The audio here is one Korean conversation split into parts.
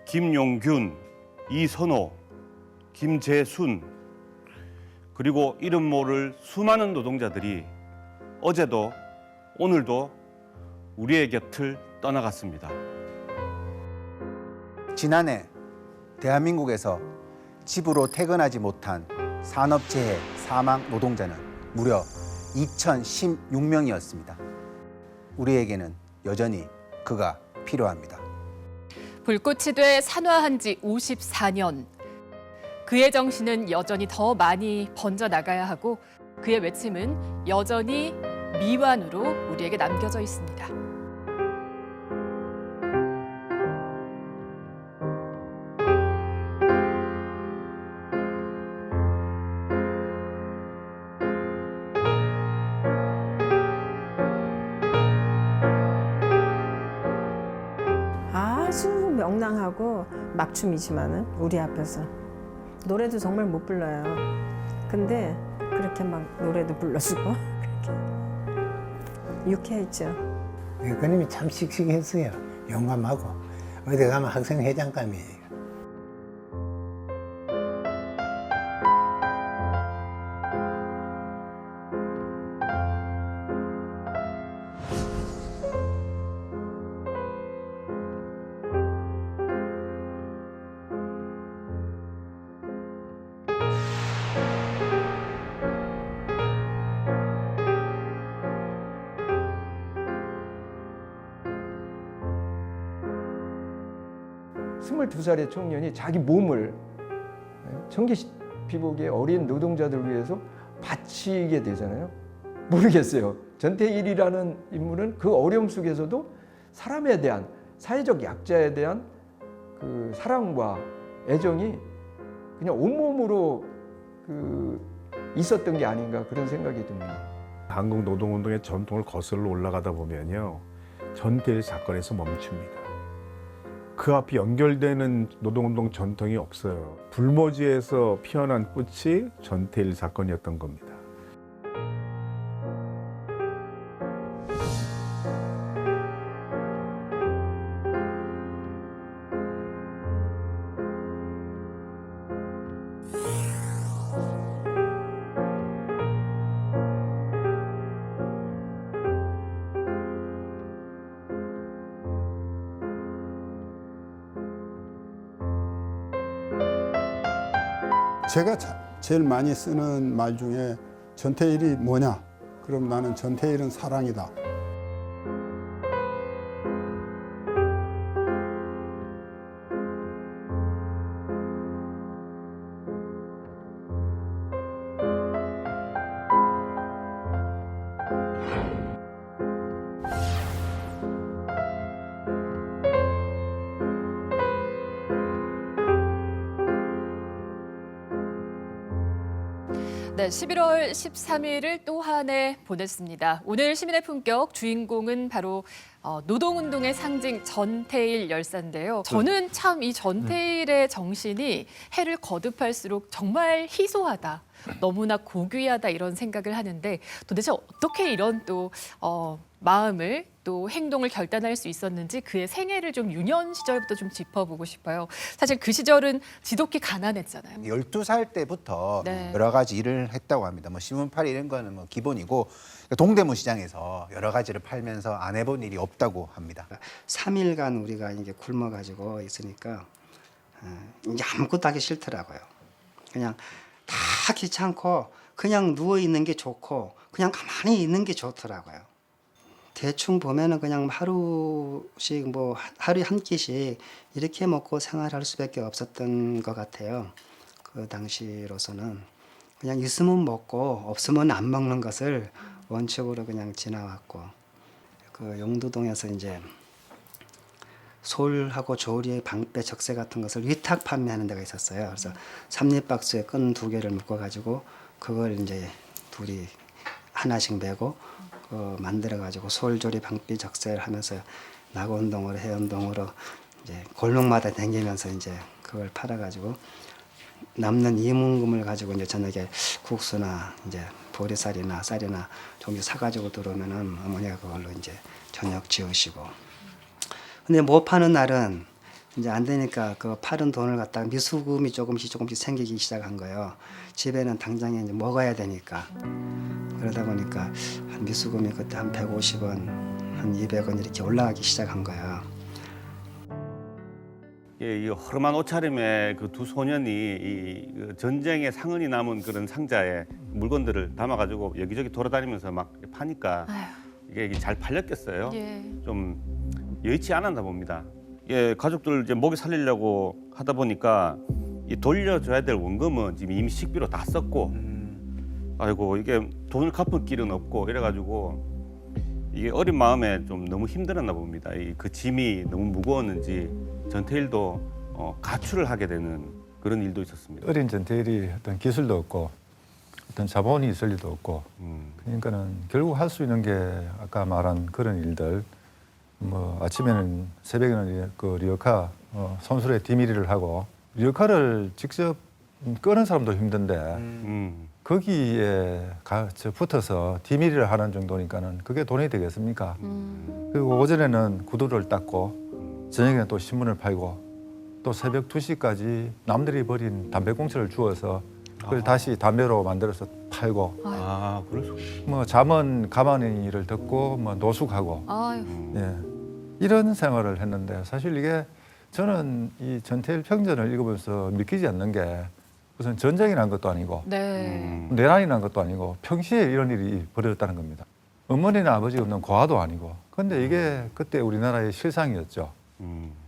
김용균, 이선호, 김재순, 그리고 이름 모를 수많은 노동자들이 어제도 오늘도 우리의 곁을 떠나갔습니다. 지난해 대한민국에서 집으로 퇴근하지 못한 산업재해 사망 노동자는 무려 2,016명이었습니다. 우리에게는 여전히 그가 필요합니다. 불꽃이 돼 산화한 지 54년. 그의 정신은 여전히 더 많이 번져나가야 하고 그의 외침은 여전히 미완으로 우리에게 남겨져 있습니다. 아주 명랑하고 막춤이지만은 우리 앞에서 노래도 정말 못 불러요. 근데 그렇게 막 노래도 불러주고 그렇게 유쾌했죠. 그님이 참 씩씩했어요. 용감하고 어디 가면 학생 회장감이에요. 스물두 살의 청년이 자기 몸을 청계피복의 어린 노동자들을 위해서 바치게 되잖아요. 모르겠어요. 전태일이라는 인물은 그 어려움 속에서도 사람에 대한, 사회적 약자에 대한 그 사랑과 애정이 그냥 온몸으로 있었던 게 아닌가 그런 생각이 듭니다. 한국 노동운동의 전통을 거슬러 올라가다 보면요, 전태일 사건에서 멈춥니다. 그 앞이 연결되는 노동운동 전통이 없어요. 불모지에서 피어난 꽃이 전태일 사건이었던 겁니다. 제가 제일 많이 쓰는 말 중에 전태일이 뭐냐? 그럼 나는 전태일은 사랑이다. 네, 11월 13일을 또 한 해 보냈습니다. 오늘 시민의 품격 주인공은 바로 노동운동의 상징 전태일 열사인데요. 저는 참 이 전태일의 정신이 해를 거듭할수록 정말 희소하다, 너무나 고귀하다 이런 생각을 하는데 도대체 어떻게 이런 또 마음을 또 행동을 결단할 수 있었는지 그의 생애를 좀 유년 시절부터 좀 짚어보고 싶어요. 사실 그 시절은 지독히 가난했잖아요. 12살 때부터 네. 여러 가지 일을 했다고 합니다. 뭐 신문팔이 이런 거는 뭐 기본이고 동대문 시장에서 여러 가지를 팔면서 안 해본 일이 없다고 합니다. 3일간 우리가 이게 굶어가지고 있으니까 이제 아무것도 하기 싫더라고요. 그냥 다 귀찮고 그냥 누워 있는 게 좋고 그냥 가만히 있는 게 좋더라고요. 대충 보면은 그냥 하루씩 뭐 하루에 한 끼씩 이렇게 먹고 생활할 수밖에 없었던 것 같아요. 그 당시로서는 그냥 있으면 먹고 없으면 안 먹는 것을 원칙으로 그냥 지나왔고, 그 용두동에서 이제 솔하고 조리의 방패 적세 같은 것을 위탁 판매하는 데가 있었어요. 그래서 삼립박스에 끈 2개를 묶어 가지고 그걸 이제 둘이 하나씩 메고 만들어 가지고 솔조리 방패 적세를 하면서 낙원동으로 해운동으로 이제 골목마다 다니면서 이제 그걸 팔아 가지고 남는 이문금을 가지고 이제 저녁에 국수나 이제 보리쌀이나 쌀이나 종류 사가지고 들어오면은 어머니가 그걸로 이제 저녁 지으시고. 근데 못 파는 날은 이제 안 되니까 그 파는 돈을 갖다가 미수금이 조금씩 생기기 시작한 거예요. 집에는 당장에 이제 먹어야 되니까. 그러다 보니까 한 미수금이 그때 한 150원, 한 200원 이렇게 올라가기 시작한 거예요. 예, 이 허름한 옷차림의 그 두 소년이 그 전쟁의 상흔이 남은 그런 상자에 물건들을 담아가지고 여기저기 돌아다니면서 막 파니까 이게 잘 팔렸겠어요. 예. 좀 여의치 않았나 봅니다. 예, 가족들 이제 먹이 살리려고 하다 보니까 이 돌려줘야 될 원금은 지금 이미 식비로 다 썼고, 아이고 이게 돈을 갚을 길은 없고 이래가지고 이게 어린 마음에 좀 너무 힘들었나 봅니다. 그 짐이 너무 무거웠는지 전태일도 가출을 하게 되는 그런 일도 있었습니다. 어린 전태일이 어떤 기술도 없고 어떤 자본이 있을 리도 없고 그러니까는 결국 할 수 있는 게 아까 말한 그런 일들 뭐 아침에는 새벽에는 그 리어카 선술의 디미리를 하고 리어카를 직접 끄는 사람도 힘든데 거기에 붙어서 디미리를 하는 정도니까는 그게 돈이 되겠습니까? 그리고 오전에는 구두를 닦고 저녁에는 또 신문을 팔고 또 새벽 2시까지 남들이 버린 담배꽁초를 주워서 그걸 다시 담배로 만들어서 팔고 아, 그럴 수 있어요. 뭐 잠은 가만히 일을 듣고 뭐 노숙하고 아유. 예, 이런 생활을 했는데 사실 이게 저는 이 전태일 평전을 읽으면서 믿기지 않는 게 무슨 전쟁이 난 것도 아니고 네. 내란이 난 것도 아니고 평시에 이런 일이 벌어졌다는 겁니다. 어머니나 아버지가 없는 고아도 아니고 근데 이게 그때 우리나라의 실상이었죠.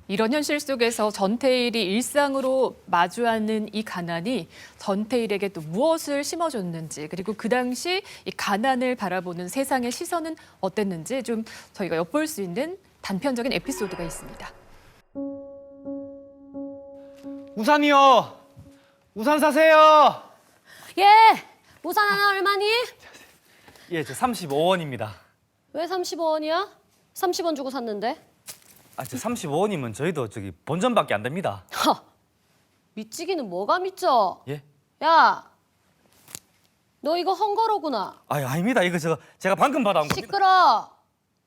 이런 현실 속에서 전태일이 일상으로 마주하는 이 가난이 전태일에게 또 무엇을 심어줬는지 그리고 그 당시 이 가난을 바라보는 세상의 시선은 어땠는지 좀 저희가 엿볼 수 있는 단편적인 에피소드가 있습니다. 우산이요. 우산 사세요. 예, 우산 하나 얼마니? 예, 저 35원입니다. 왜 35원이야? 30원 주고 샀는데. 아, 저 35원이면 저희도 저기 본전밖에 안 됩니다. 하, 미치기는 뭐가 미쳐? 예? 야, 너 이거 헝거로구나. 아닙니다. 이거 제가 방금 받아온 겁니다. 시끄러.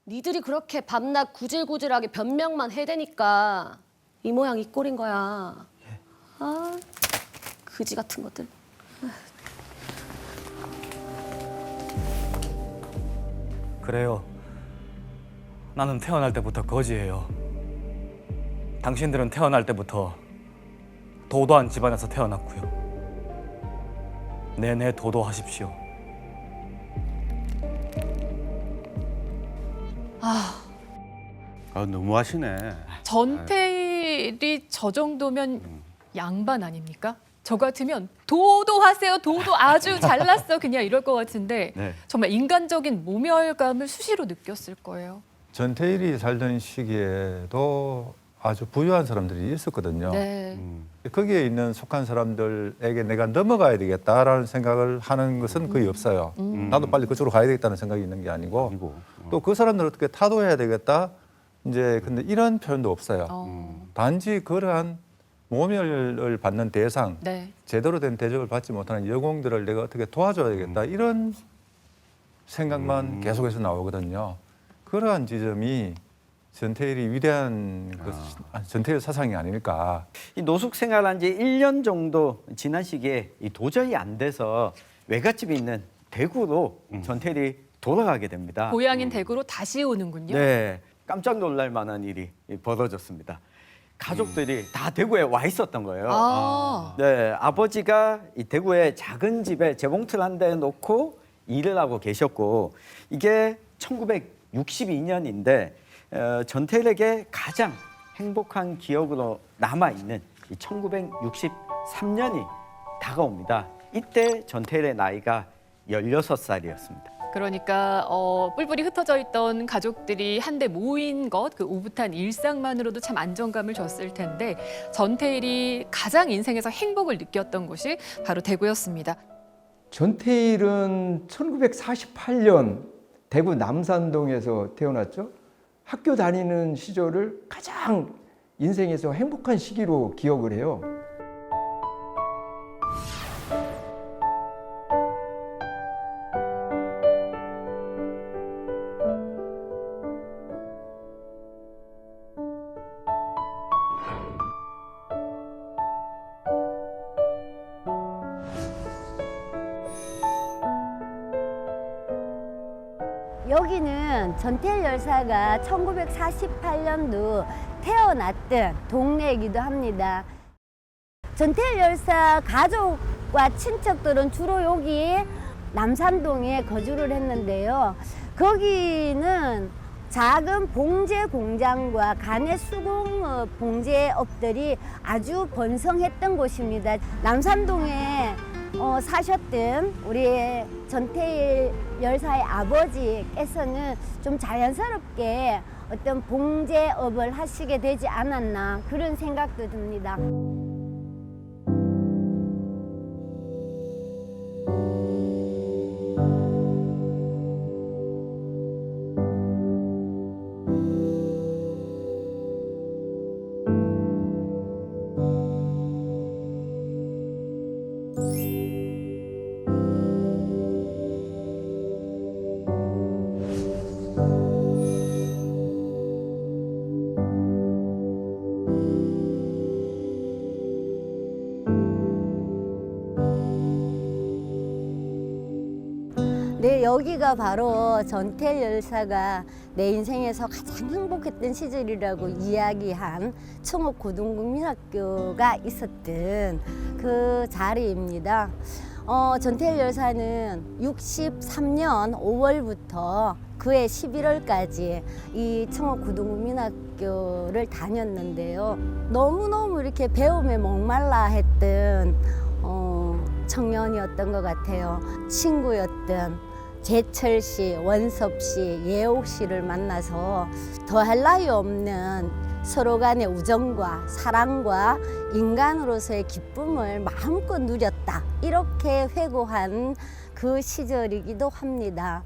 니들이 그렇게 밤낮 구질구질하게 변명만 해대니까 이 모양 이 꼴인 거야. 아, 그지 같은 것들. 그래요. 나는 태어날 때부터 거지예요. 당신들은 태어날 때부터 도도한 집안에서 태어났고요. 내내 도도하십시오. 너무하시네. 전태일이 저 정도면 양반 아닙니까? 저 같으면 도도하세요. 도도 아주 잘났어. 그냥 이럴 것 같은데 네. 정말 인간적인 모멸감을 수시로 느꼈을 거예요. 전태일이 살던 시기에도 아주 부유한 사람들이 있었거든요. 네. 거기에 있는 속한 사람들에게 내가 넘어가야 되겠다라는 생각을 하는 것은 거의 없어요. 나도 빨리 그쪽으로 가야 되겠다는 생각이 있는 게 아니고 아니고. 또 그 사람들을 어떻게 타도해야 되겠다. 이제 근데 이런 표현도 없어요. 단지 그러한 모멸을 받는 대상, 네. 제대로 된 대접을 받지 못하는 영웅들을 내가 어떻게 도와줘야 되겠다. 이런 생각만 계속해서 나오거든요. 그러한 지점이 전태일이 위대한 전태일 사상이 아닐까. 이 노숙 생활한 지 1년 정도 지난 시기에 도저히 안 돼서 외갓집이 있는 대구로 전태일이 돌아가게 됩니다. 고향인 대구로 다시 오는군요. 네, 깜짝 놀랄 만한 일이 벌어졌습니다. 가족들이 다 대구에 와 있었던 거예요. 아. 네, 아버지가 이 대구에 작은 집에 재봉틀 한 대 놓고 일을 하고 계셨고 이게 1962년인데 전태일에게 가장 행복한 기억으로 남아있는 1963년이 다가옵니다. 이때 전태일의 나이가 16살이었습니다. 그러니까 뿔뿔이 흩어져 있던 가족들이 한데 모인 것, 그 오붓한 일상만으로도 참 안정감을 줬을 텐데 전태일이 가장 인생에서 행복을 느꼈던 곳이 바로 대구였습니다. 전태일은 1948년 대구 남산동에서 태어났죠. 학교 다니는 시절을 가장 인생에서 행복한 시기로 기억을 해요. 여기는 전태일 열사가 1948년도 태어났던 동네이기도 합니다. 전태일 열사 가족과 친척들은 주로 여기 남산동에 거주를 했는데요. 거기는 작은 봉제 공장과 간의 수공업 봉제업들이 아주 번성했던 곳입니다. 남산동에 사셨던 우리 전태일 열사의 아버지께서는 좀 자연스럽게 어떤 봉제업을 하시게 되지 않았나 그런 생각도 듭니다. 네, 여기가 바로 전태일 열사가 내 인생에서 가장 행복했던 시절이라고 이야기한 청옥고등국민학교가 있었던 그 자리입니다. 전태일 열사는 63년 5월부터 그해 11월까지 이 청옥고등국민학교를 다녔는데요. 너무너무 이렇게 배움에 목말라 했던 청년이었던 것 같아요. 친구였던 제철 씨, 원섭 씨, 예옥 씨를 만나서 더할 나위 없는 서로 간의 우정과 사랑과 인간으로서의 기쁨을 마음껏 누렸다. 이렇게 회고한 그 시절이기도 합니다.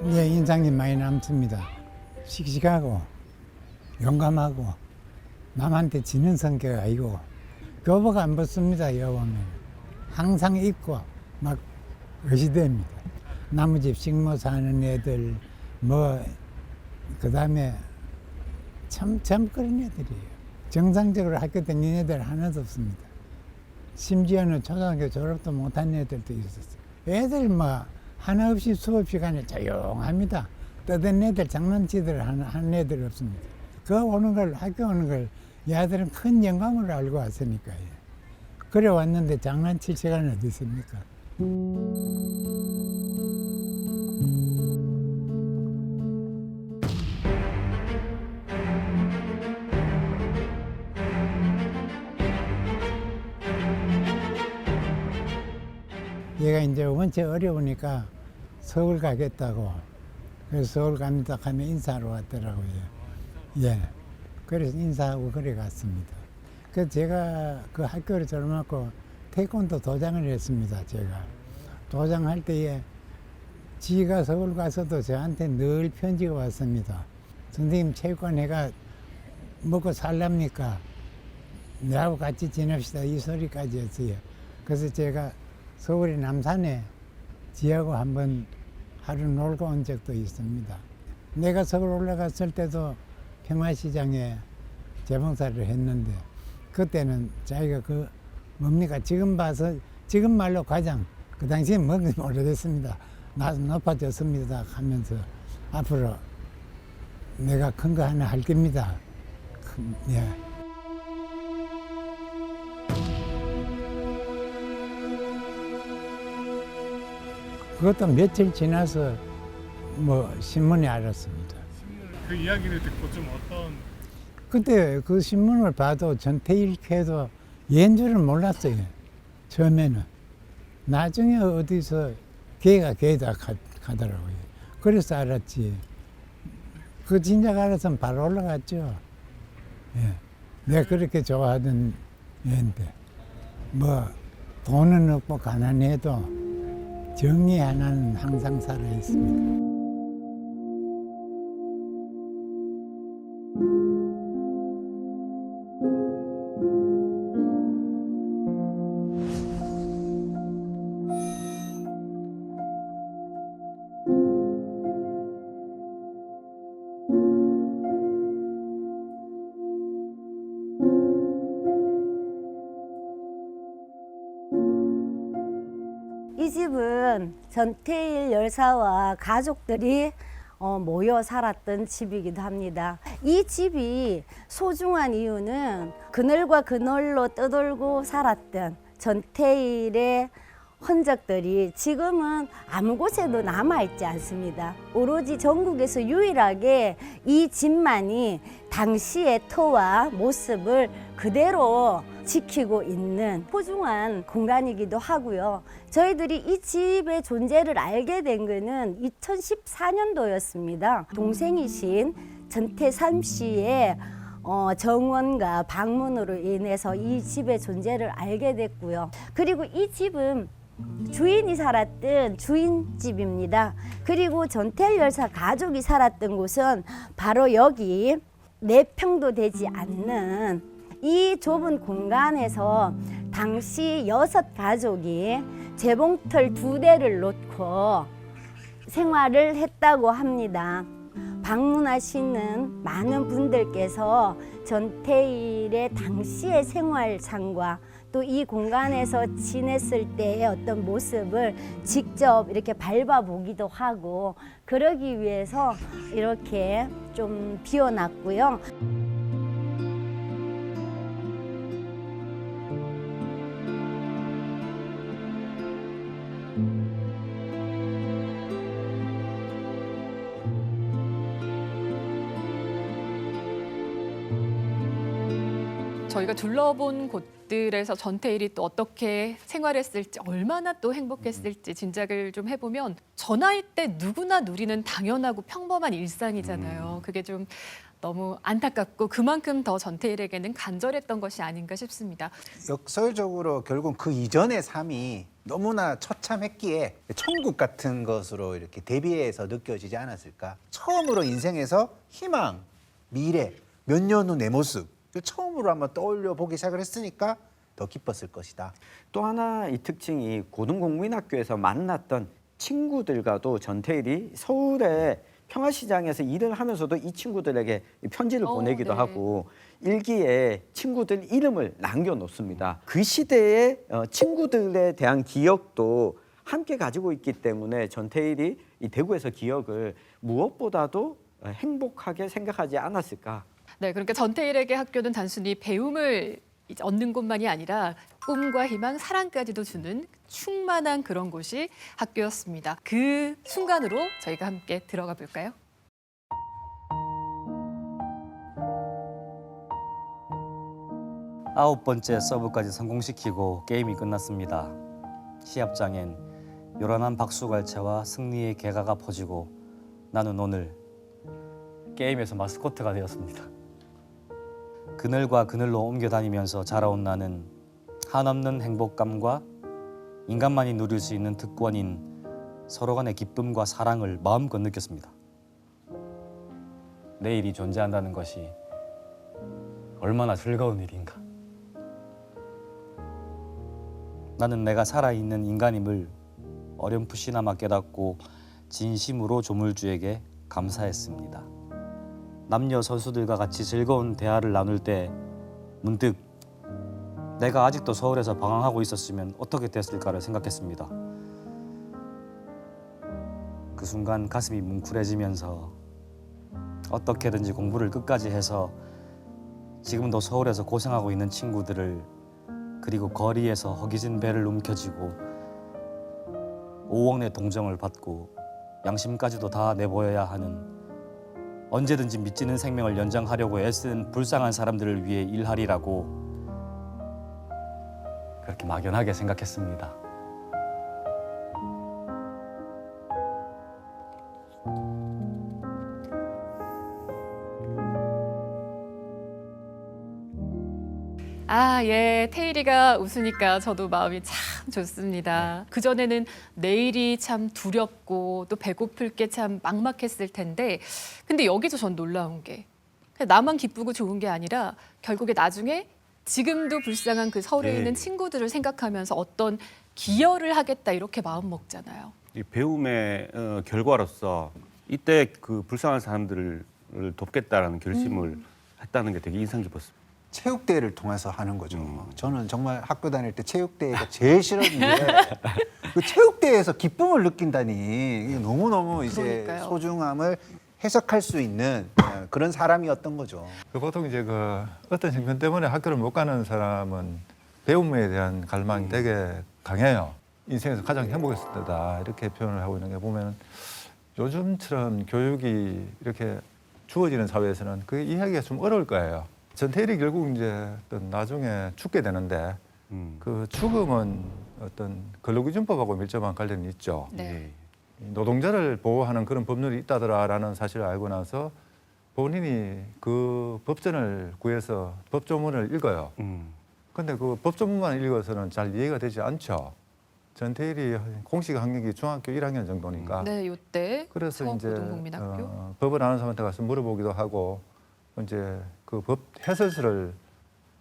네, 인상이 많이 남습니다. 씩씩하고 용감하고 남한테 지는 성격 아니고 교복 안 벗습니다. 여보면 항상 입고 막 의시됩니다. 나무집 식모 사는 애들 그다음에 참 그런 애들이에요. 정상적으로 학교 다니는 애들 하나도 없습니다. 심지어는 초등학교 졸업도 못한 애들도 있었어요. 애들 하나 없이 수업 시간에 조용합니다. 떠든 애들, 장난치들 하는 애들 없습니다. 학교 오는 걸 얘들은 큰 영광으로 알고 왔으니까요. 그래 왔는데 장난칠 시간은 어디 있습니까? 얘가 이제 원체 어려우니까 서울 가겠다고. 그래서 서울 갑니다 하면 인사하러 왔더라고요. 예. 그래서 인사하고 그래 갔습니다. 그래서 제가 그 학교를 졸업하고 태권도 도장을 했습니다. 제가. 도장할 때에 지가 서울 가서도 저한테 늘 편지가 왔습니다. 선생님 체육관회가 먹고 살랍니까? 내하고 같이 지냅시다. 이 소리까지 했어요. 그래서 제가 서울의 남산에 지하고 한번 하루 놀고 온 적도 있습니다. 내가 서울 올라갔을 때도 평화시장에 재봉사를 했는데 그때는 자기가 뭡니까 지금 말로 과장 그 당시에 뭔지 오래됐습니다. 나도 높아졌습니다 하면서 앞으로 내가 큰 거 하나 할 겁니다. 예. 그것도 며칠 지나서 신문에 알았습니다. 그 이야기를 듣고 좀 어떤? 그때 그 신문을 봐도 전태일 캐도 얘인 줄은 몰랐어요. 처음에는. 나중에 어디서 걔가 걔다 가더라고요. 그래서 알았지. 그 진작 알았으면 바로 올라갔죠. 예. 내가 그렇게 좋아하던 애인데 돈은 없고 가난해도 정의 하나는 항상 살아있습니다. 이 집은 전태일 열사와 가족들이 모여 살았던 집이기도 합니다. 이 집이 소중한 이유는 그늘과 그늘로 떠돌고 살았던 전태일의 흔적들이 지금은 아무 곳에도 남아있지 않습니다. 오로지 전국에서 유일하게 이 집만이 당시의 터와 모습을 그대로 지키고 있는 소중한 공간이기도 하고요. 저희들이 이 집의 존재를 알게 된 거는 2014년도였습니다. 동생이신 전태삼 씨의 정원과 방문으로 인해서 이 집의 존재를 알게 됐고요. 그리고 이 집은 주인이 살았던 주인집입니다. 그리고 전태일 열사 가족이 살았던 곳은 바로 여기 4평도 되지 않는 이 좁은 공간에서 당시 6가족이 재봉틀 2대를 놓고 생활을 했다고 합니다. 방문하시는 많은 분들께서 전태일의 당시의 생활상과 또 이 공간에서 지냈을 때의 어떤 모습을 직접 이렇게 밟아보기도 하고 그러기 위해서 이렇게 좀 비워놨고요. 저희가 둘러본 곳들에서 전태일이 또 어떻게 생활했을지 얼마나 또 행복했을지 짐작을 좀 해보면 저 나이 때 누구나 누리는 당연하고 평범한 일상이잖아요. 그게 좀 너무 안타깝고 그만큼 더 전태일에게는 간절했던 것이 아닌가 싶습니다. 역설적으로 결국 그 이전의 삶이 너무나 처참했기에 천국 같은 것으로 이렇게 대비해서 느껴지지 않았을까. 처음으로 인생에서 희망, 미래, 몇 년 후 내 모습 처음으로 한번 떠올려 보기 시작을 했으니까 더 기뻤을 것이다. 또 하나 이 특징이 고등공민학교에서 만났던 친구들과도 전태일이 서울의 평화시장에서 일을 하면서도 이 친구들에게 편지를 보내기도 하고 일기에 친구들 이름을 남겨놓습니다. 그 시대의 친구들에 대한 기억도 함께 가지고 있기 때문에 전태일이 이 대구에서 기억을 무엇보다도 행복하게 생각하지 않았을까. 네, 그러니까 전태일에게 학교는 단순히 배움을 얻는 곳만이 아니라 꿈과 희망, 사랑까지도 주는 충만한 그런 곳이 학교였습니다. 그 순간으로 저희가 함께 들어가 볼까요? 아홉 번째 서브까지 성공시키고 게임이 끝났습니다. 시합장엔 요란한 박수갈채와 승리의 개가가 퍼지고 나는 오늘 게임에서 마스코트가 되었습니다. 그늘과 그늘로 옮겨 다니면서 자라온 나는 한없는 행복감과 인간만이 누릴 수 있는 특권인 서로 간의 기쁨과 사랑을 마음껏 느꼈습니다. 내일이 존재한다는 것이 얼마나 즐거운 일인가. 나는 내가 살아있는 인간임을 어렴풋이나마 깨닫고 진심으로 조물주에게 감사했습니다. 남녀 선수들과 같이 즐거운 대화를 나눌 때 문득 내가 아직도 서울에서 방황하고 있었으면 어떻게 됐을까를 생각했습니다. 그 순간 가슴이 뭉클해지면서 어떻게든지 공부를 끝까지 해서 지금도 서울에서 고생하고 있는 친구들을 그리고 거리에서 허기진 배를 움켜쥐고 5억 내 동정을 받고 양심까지도 다 내보여야 하는 언제든지 미치는 생명을 연장하려고 애쓰는 불쌍한 사람들을 위해 일하리라고 그렇게 막연하게 생각했습니다. 아, 예. 태일이가 웃으니까 저도 마음이 참 좋습니다. 그전에는 내일이 참 두렵고 또 배고플 게 참 막막했을 텐데 근데 여기서 전 놀라운 게 나만 기쁘고 좋은 게 아니라 결국에 나중에 지금도 불쌍한 그 서울에 있는 친구들을 생각하면서 어떤 기여를 하겠다 이렇게 마음 먹잖아요. 이 배움의 결과로서 이때 그 불쌍한 사람들을 돕겠다라는 결심을 했다는 게 되게 인상 깊었습니다. 체육대회를 통해서 하는 거죠. 저는 정말 학교 다닐 때 체육대회가 제일 싫었는데 그 체육대회에서 기쁨을 느낀다니 이게 너무너무 이제 그러니까요. 소중함을 해석할 수 있는 그런 사람이었던 거죠. 그 보통 이제 그 어떤 형편 때문에 학교를 못 가는 사람은 배움에 대한 갈망이 되게 강해요. 인생에서 가장 행복했을 때다 이렇게 표현을 하고 있는 게 보면 요즘처럼 교육이 이렇게 주어지는 사회에서는 그 이해하기가 좀 어려울 거예요. 전태일이 결국 이제 어떤 나중에 죽게 되는데 그 죽음은 어떤 근로기준법하고 밀접한 관련이 있죠. 네. 노동자를 보호하는 그런 법률이 있다더라라는 사실을 알고 나서 본인이 그 법전을 구해서 법조문을 읽어요. 근데 그 법조문만 읽어서는 잘 이해가 되지 않죠. 전태일이 공식 학력이 중학교 1학년 정도니까. 네, 요때 그래서 이제 서울고등국민학교. 법을 아는 사람한테 가서 물어보기도 하고 이제 그 법 해설서를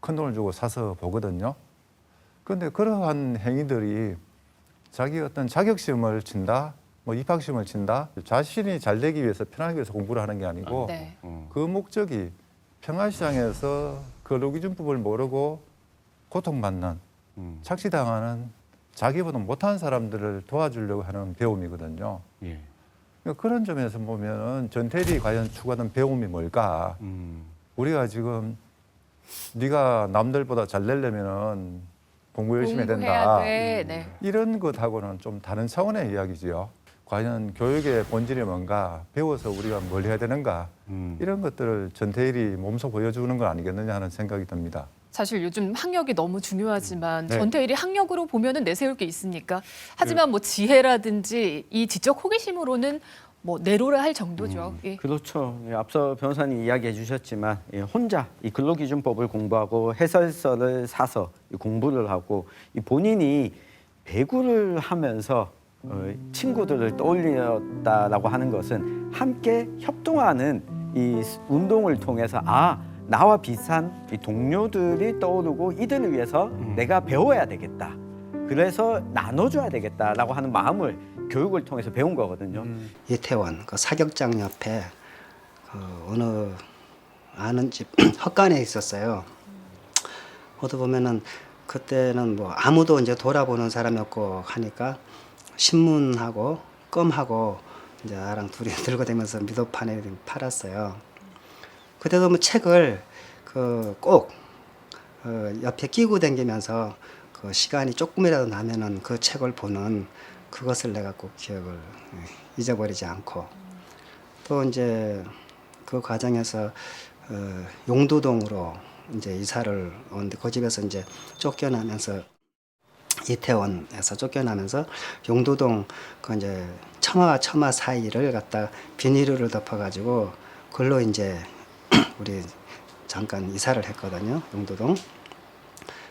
큰 돈을 주고 사서 보거든요. 그런데 그러한 행위들이 자기 어떤 자격시험을 친다, 뭐 입학시험을 친다, 자신이 잘 되기 위해서 편하기 위해서 공부를 하는 게 아니고 네. 그 목적이 평화시장에서 근로기준법을 모르고 고통받는, 착취당하는 자기보다 못한 사람들을 도와주려고 하는 배움이거든요. 예. 그러니까 그런 점에서 보면 전태일이 과연 추구하는 배움이 뭘까? 우리가 지금 네가 남들보다 잘 내려면은 공부 열심히 해야 된다. 공부해야 돼. 네. 이런 것하고는 좀 다른 차원의 이야기지요. 과연 교육의 본질이 뭔가, 배워서 우리가 뭘 해야 되는가, 이런 것들을 전태일이 몸소 보여주는 건 아니겠느냐 하는 생각이 듭니다. 사실 요즘 학력이 너무 중요하지만 네. 전태일이 학력으로 보면은 내세울 게 있습니까? 하지만 뭐 지혜라든지 이 지적 호기심으로는 뭐 내로라 할 정도죠. 예. 그렇죠. 예, 앞서 변호사님 이야기해 주셨지만 혼자 이 근로기준법을 공부하고 해설서를 사서 공부를 하고 본인이 배구를 하면서 친구들을 떠올렸다라고 하는 것은 함께 협동하는 이 운동을 통해서 나와 비슷한 이 동료들이 떠오르고 이들을 위해서 내가 배워야 되겠다. 그래서 나눠줘야 되겠다라고 하는 마음을 교육을 통해서 배운 거거든요. 이태원 그 사격장 옆에 그 어느 아는 집 헛간에 있었어요. 어디 보면은 그때는 뭐 아무도 이제 돌아보는 사람이 없고 하니까 신문하고 껌하고 이제 나랑 둘이 들고 다니면서 미도판에 팔았어요. 그때도 뭐 책을 꼭 옆에 끼고 다니면서 그 시간이 조금이라도 나면은 그 책을 보는 그것을 내가 꼭 기억을 잊어버리지 않고 또 이제 그 과정에서 용두동으로 이제 이사를 오는데 그 집에서 이제 쫓겨나면서 이태원에서 쫓겨나면서 용두동 그 이제 처마와 처마 사이를 갖다 비닐을 덮어가지고 그걸로 이제 우리 잠깐 이사를 했거든요. 용두동.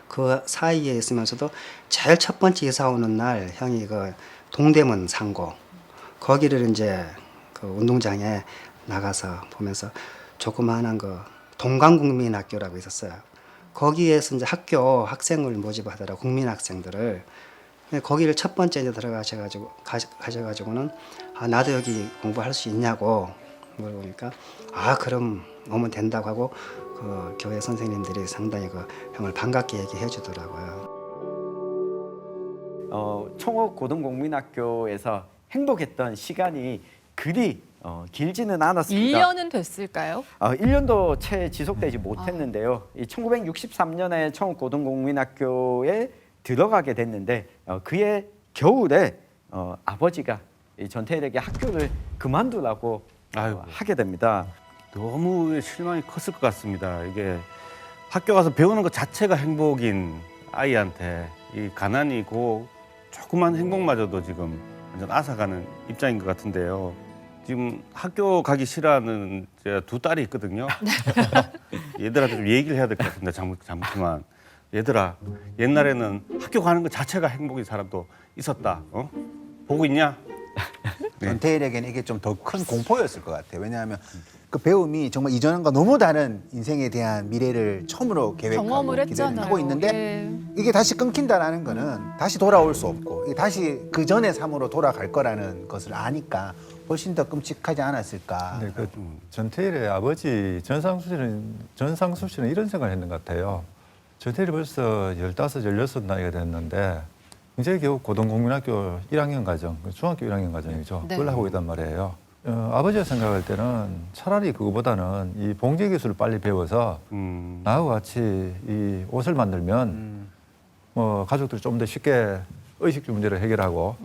그 사이에 있으면서도 제일 첫 번째 이사 오는 날 형이 그 동대문 상고 거기를 이제 그 운동장에 나가서 보면서 조그마한 그 동강국민학교라고 있었어요. 거기에서 이제 학생을 모집하더라고 국민학생들을. 거기를 첫 번째 이제 가셔가지고는 나도 여기 공부할 수 있냐고 물어보니까 그럼 오면 된다고 하고 그 교회 선생님들이 상당히 그 형을 반갑게 얘기해 주더라고요. 청옥 고등국민학교에서 행복했던 시간이 그리 길지는 않았습니다. 1년은 됐을까요? 1년도 채 지속되지 못했는데요. 1963년에 청옥 고등국민학교에 들어가게 됐는데 그해 겨울에 아버지가 전태일에게 학교를 그만두라고 하게 됩니다. 너무 실망이 컸을 것 같습니다. 이게 학교 가서 배우는 것 자체가 행복인 아이한테 이 가난이고 조그만 행복마저도 지금 완전 앗아가는 입장인 것 같은데요. 지금 학교 가기 싫어하는 제 두 딸이 있거든요. 얘들한테 좀 얘기를 해야 될 것 같은데 잠시만. 얘들아, 옛날에는 학교 가는 것 자체가 행복인 사람도 있었다. 보고 있냐? 전태일에게는 이게 좀 더 큰 공포였을 것 같아요. 왜냐하면 그 배움이 정말 이전과 너무 다른 인생에 대한 미래를 처음으로 계획하고 경험을 기대를 했잖아요. 하고 있는데 예. 이게 다시 끊긴다라는 거는 다시 돌아올 수 없고 이게 다시 그 전의 삶으로 돌아갈 거라는 것을 아니까 훨씬 더 끔찍하지 않았을까. 네, 그 전태일의 아버지 전상수 씨는 이런 생각을 했는 것 같아요. 전태일이 벌써 15, 16 나이가 됐는데 이제 겨우 고등공민학교 1학년 과정, 중학교 1학년 과정이죠. 네. 그걸 하고 있단 말이에요. 아버지가 생각할 때는 차라리 그거보다는 이 봉제 기술을 빨리 배워서 나하고 같이 이 옷을 만들면 뭐 가족들이 좀 더 쉽게 의식주 문제를 해결하고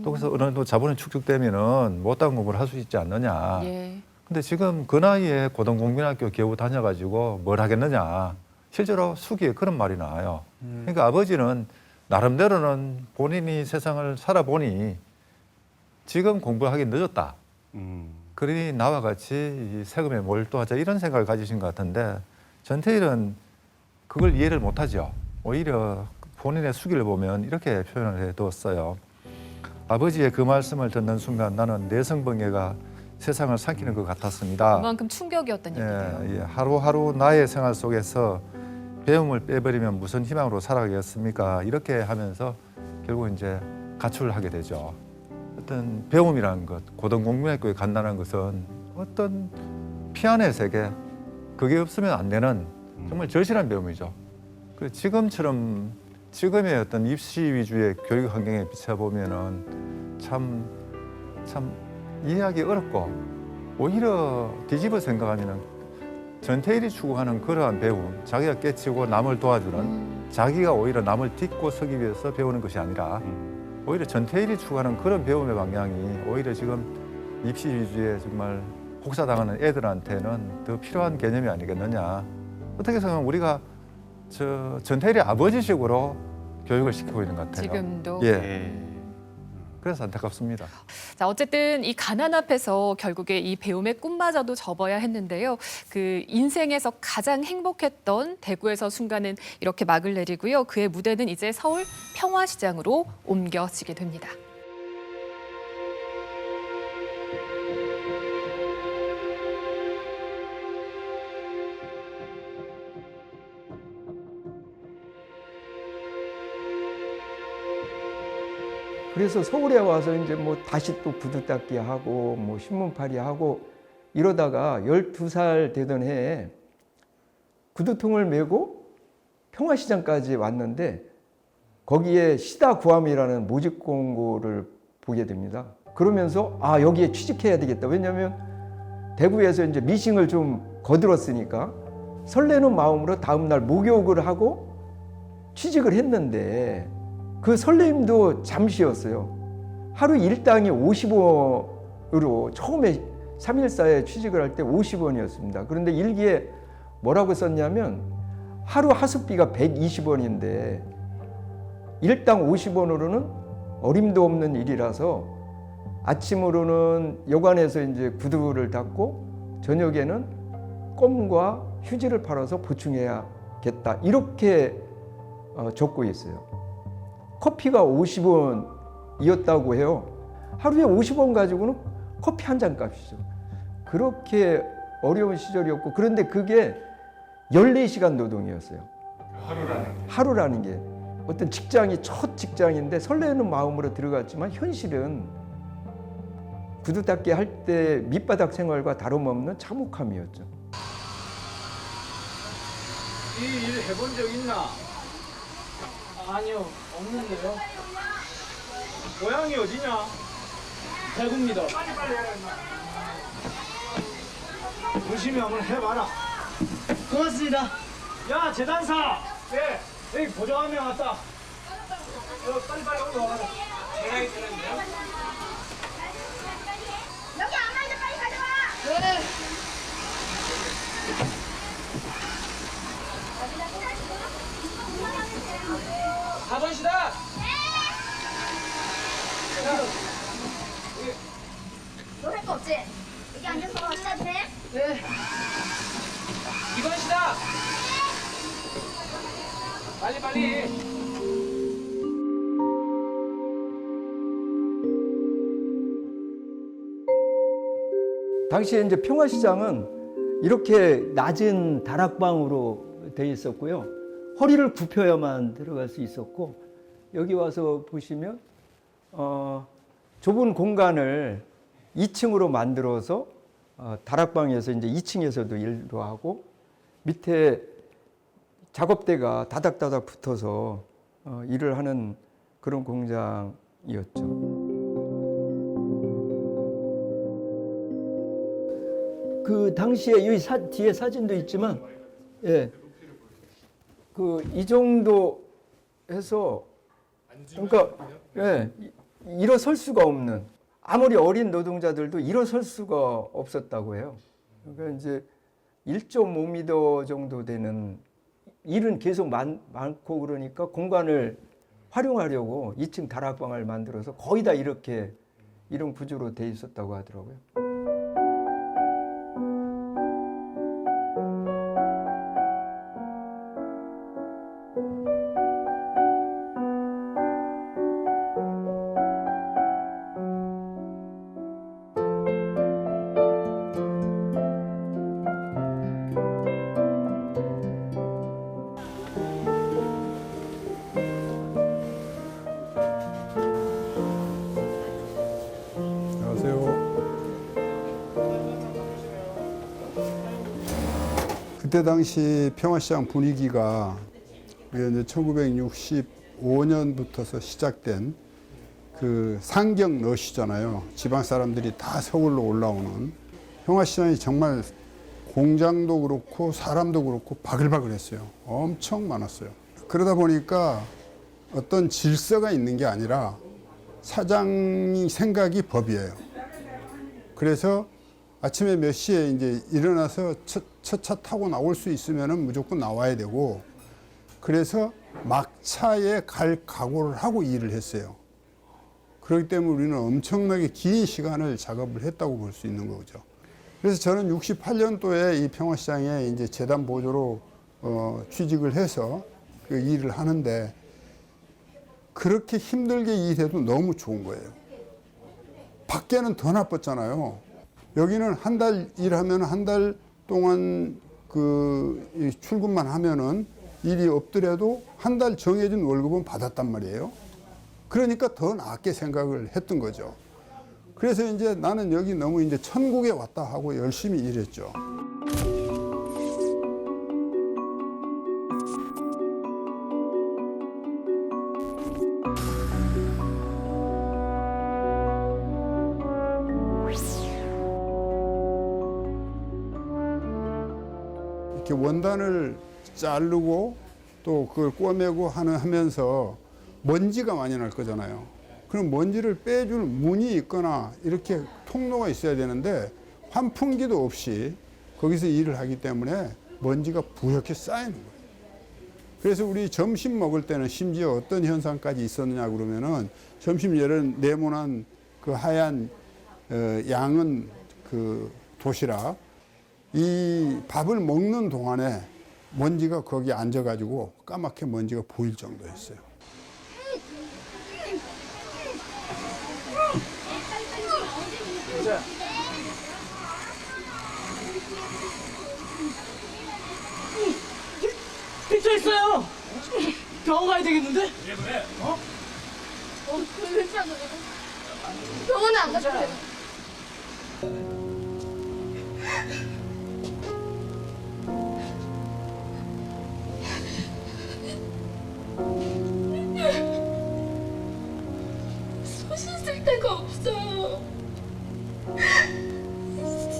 또 그래서 어느 정도 자본이 축적되면은 못다한 공부를 할 수 있지 않느냐. 예. 근데 지금 그 나이에 고등공민학교 겨우 다녀가지고 뭘 하겠느냐. 실제로 수기에 그런 말이 나와요. 그러니까 아버지는 나름대로는 본인이 세상을 살아보니 지금 공부하기 늦었다. 그러니 나와 같이 이 세금에 몰두하자 이런 생각을 가지신 것 같은데 전태일은 그걸 이해를 못하죠. 오히려 본인의 수기를 보면 이렇게 표현을 해뒀어요. 아버지의 그 말씀을 듣는 순간 나는 내성병해가 세상을 삼키는 것 같았습니다. 그만큼 충격이었던 얘기예요. 예, 하루하루 나의 생활 속에서 배움을 빼버리면 무슨 희망으로 살아가겠습니까? 이렇게 하면서 결국 이제 가출을 하게 되죠. 어떤 배움이라는 것, 고등공민학교에 간다는 것은 어떤 피안의 세계, 그게 없으면 안 되는 정말 절실한 배움이죠. 지금처럼 지금의 어떤 입시 위주의 교육 환경에 비춰보면은 참 이해하기 어렵고 오히려 뒤집어 생각하면은 전태일이 추구하는 그러한 배움, 자기가 깨치고 남을 도와주는 자기가 오히려 남을 딛고 서기 위해서 배우는 것이 아니라 오히려 전태일이 추구하는 그런 배움의 방향이 오히려 지금 입시 위주의 정말 혹사당하는 애들한테는 더 필요한 개념이 아니겠느냐. 어떻게 생각하면 우리가 전태일의 아버지식으로 교육을 시키고 있는 것 같아요. 지금도. 예. 그래서 안타깝습니다. 자, 어쨌든 이 가난 앞에서 결국에 이 배움의 꿈마저도 접어야 했는데요. 그 인생에서 가장 행복했던 대구에서 순간은 이렇게 막을 내리고요. 그의 무대는 이제 서울 평화시장으로 옮겨지게 됩니다. 그래서 서울에 와서 이제 뭐 다시 또 구두 닦기 하고 뭐 신문팔이 하고 이러다가 12살 되던 해에 구두통을 메고 평화시장까지 왔는데 거기에 시다 구함이라는 모집 공고를 보게 됩니다. 그러면서 아, 여기에 취직해야 되겠다. 왜냐하면 대구에서 이제 미싱을 좀 거들었으니까 설레는 마음으로 다음날 목욕을 하고 취직을 했는데 그 설레임도 잠시였어요. 하루 일당이 50원으로 처음에 3.14에 취직을 할 때 50원이었습니다. 그런데 일기에 뭐라고 썼냐면 하루 하숙비가 120원인데 일당 50원으로는 어림도 없는 일이라서 아침으로는 여관에서 이제 구두를 닦고 저녁에는 껌과 휴지를 팔아서 보충해야겠다. 이렇게 적고 있어요. 커피가 50원이었다고 해요. 하루에 50원 가지고는 커피 한 잔 값이죠. 그렇게 어려운 시절이었고 그런데 그게 14시간 노동이었어요. 하루라는 게. 어떤 직장이 첫 직장인데 설레는 마음으로 들어갔지만 현실은 구두 닦기 할 때 밑바닥 생활과 다름없는 참혹함이었죠. 이 일 해본 적 있나? 아니요, 없는데요. 고향이 어디냐? 대구입니다. 빨리 해라, 임마. 열심히 한번 해봐라. 고맙습니다. 야, 재단사! 네, 여기 보조 한 명 왔다. 빨리 올라와라. 제가 있는데요? 여기 안 와있는 빨리 가져와! 네. 4번시다! 너 할 거 없지? 여기 앉아서 하셔도 돼? 네. 2번시다! 빨리! 당시에 이제 평화시장은 이렇게 낮은 다락방으로 되어 있었고요. 허리를 굽혀야만 들어갈 수 있었고 여기 와서 보시면 좁은 공간을 2층으로 만들어서 다락방에서 이제 2층에서도 일도 하고 밑에 작업대가 다닥다닥 붙어서 일을 하는 그런 공장이었죠. 그 당시에 이 뒤에 사진도 있지만, 예, 그 이 정도 해서 그러니까 예, 일어설 수가 없는, 아무리 어린 노동자들도 일어설 수가 없었다고 해요. 그러니까 이제 1.5m 정도 되는 일은 계속 많고 그러니까 공간을 활용하려고 2층 다락방을 만들어서 거의 다 이렇게 이런 구조로 돼 있었다고 하더라고요. 그때 당시 평화시장 분위기가 이제 1965년부터서 시작된 그 상경 러시잖아요. 지방 사람들이 다 서울로 올라오는. 평화시장이 정말 공장도 그렇고 사람도 그렇고 바글바글했어요. 엄청 많았어요. 그러다 보니까 어떤 질서가 있는 게 아니라 사장이 생각이 법이에요. 그래서 아침에 몇 시에 이제 일어나서 첫 차 타고 나올 수 있으면은 무조건 나와야 되고, 그래서 막차에 갈 각오를 하고 일을 했어요. 그렇기 때문에 우리는 엄청나게 긴 시간을 작업을 했다고 볼 수 있는 거죠. 그래서 저는 68년도에 이 평화시장에 이제 재단 보조로 취직을 해서 그 일을 하는데, 그렇게 힘들게 일해도 너무 좋은 거예요. 밖에는 더 나빴잖아요. 여기는 한 달 일하면 한 달 동안 그 출근만 하면은 일이 없더라도 한 달 정해진 월급은 받았단 말이에요. 그러니까 더 낫게 생각을 했던 거죠. 그래서 이제 나는 여기 너무 이제 천국에 왔다 하고 열심히 일했죠. 이렇게 원단을 자르고 또 그걸 꿰매고 하면서 먼지가 많이 날 거잖아요. 그럼 먼지를 빼줄 문이 있거나 이렇게 통로가 있어야 되는데 환풍기도 없이 거기서 일을 하기 때문에 먼지가 부옇게 쌓이는 거예요. 그래서 우리 점심 먹을 때는 심지어 어떤 현상까지 있었느냐 그러면은 점심 예를 네모난 그 하얀 양은 그 도시락, 이 밥을 먹는 동안에 먼지가 거기 앉아가지고 까맣게 먼지가 보일 정도였어요. 삐져 있어요. 병원 가야 되겠는데? 그래. 괜찮아. 병원에 안 가도 돼. 손 씻을 데가 없어요.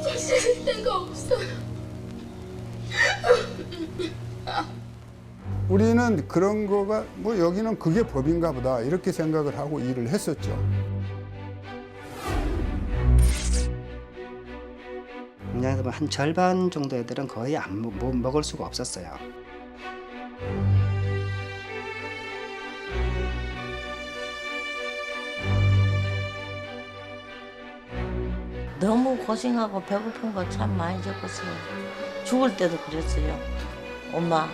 손 씻을 데가 없어요. 우리는 그런 거가 뭐 여기는 그게 법인가 보다 이렇게 생각을 하고 일을 했었죠. 그냥 한 절반 정도 애들은 거의 못 먹을 수가 없었어요. 너무 고생하고 배고픈 거 참 많이 겪었어요. 죽을 때도 그랬어요. 엄마,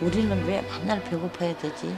우리는 왜 맨날 배고파야 되지?